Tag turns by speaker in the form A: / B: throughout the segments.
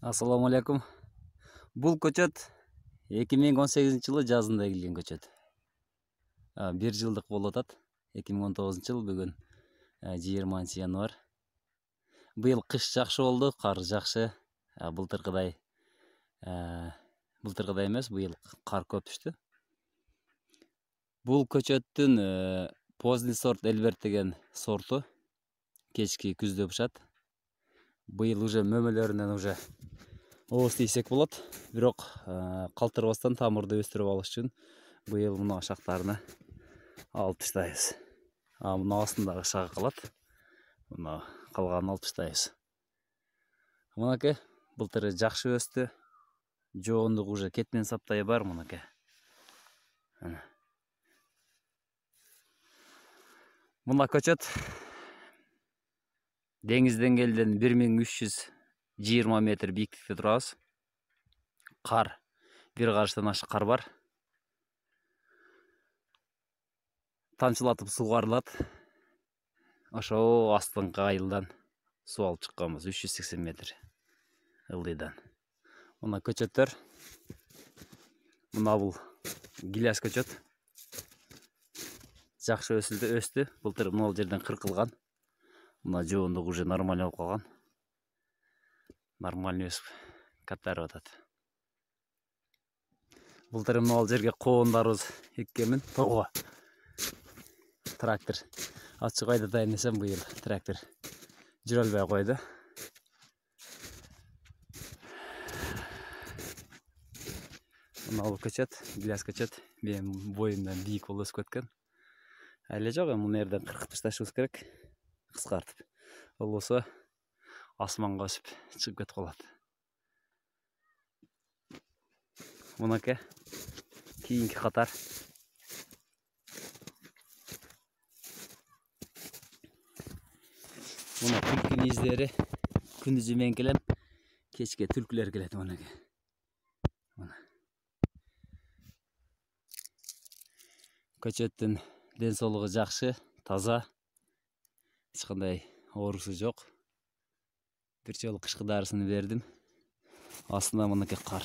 A: Assalamu alaikum. Бул көчөт 2018-жылы жазында келген көчөт. 1 жылдык болуп атат. 2019-жыл бүгүн 20-январь. Быйыл кыш жакшы болду, кар жакшы. Былтыркыдай эмес, быйыл кар көп түштү. Бул көчөттүн поздний сорт Элберт деген сорту кечки күздө пышат. Быйыл уже мөмөлөрүнөн уже ооз тийсек болот. Бирок калтырбастан тамырды өстүрүп алыш үчүн быйыл мына шактарына алып таштайбыз. Мына астындагы шага калат. Мына калганын алып таштайбыз. Мынакей былтыр жакшы өстү. Жоондук уже кетмен саптай бар мынакей. Мына көчөт деңиз деңгээлинен 1320 метр бийиктикте турабыз. Кар, бир карыштан ашык кар бар. Тамчылатып сугарылат. Ошо астыңкы айылдан суу алып чыкканбыз 380 метр ылдыйдан. Мына көчөттөр. Мына бул гиляс көчөт. Жакшы өстү. Былтыр мына жерден кыркылган. Мына жоондук уже нормально болуп калган. Нормально өсүп катарып атат. Былтыр мына жерге коондарыбыз эккенмин тоого. Трактор ачык айдатайын десем, быйыл трактор жүрө албай койду. Мына бул көчөт, гиляс көчөт. Менин боюмдан бийик болуп өсүп кеткен. Эле жок, муну жерден кыркып ташташыбыз керек. Кыскартып. Болбосо асманга өсүп чыгып кетип калат. Мынакей кийинки катар. Мына түлкүнүн издери. Күндүзү мен келем, кечке түлкүлөр келет мынакей. Көчөттүн ден соолугу жакшы, таза. Эч кандай оорусу жок. Бир жолу кышкы дарысын бердим. Астында мынакей кар.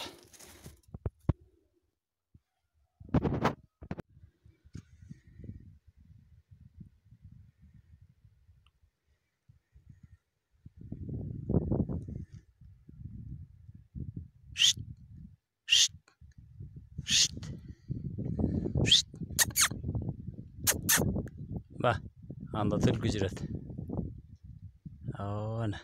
A: Ба, анда түлкү жүрөт. Ана.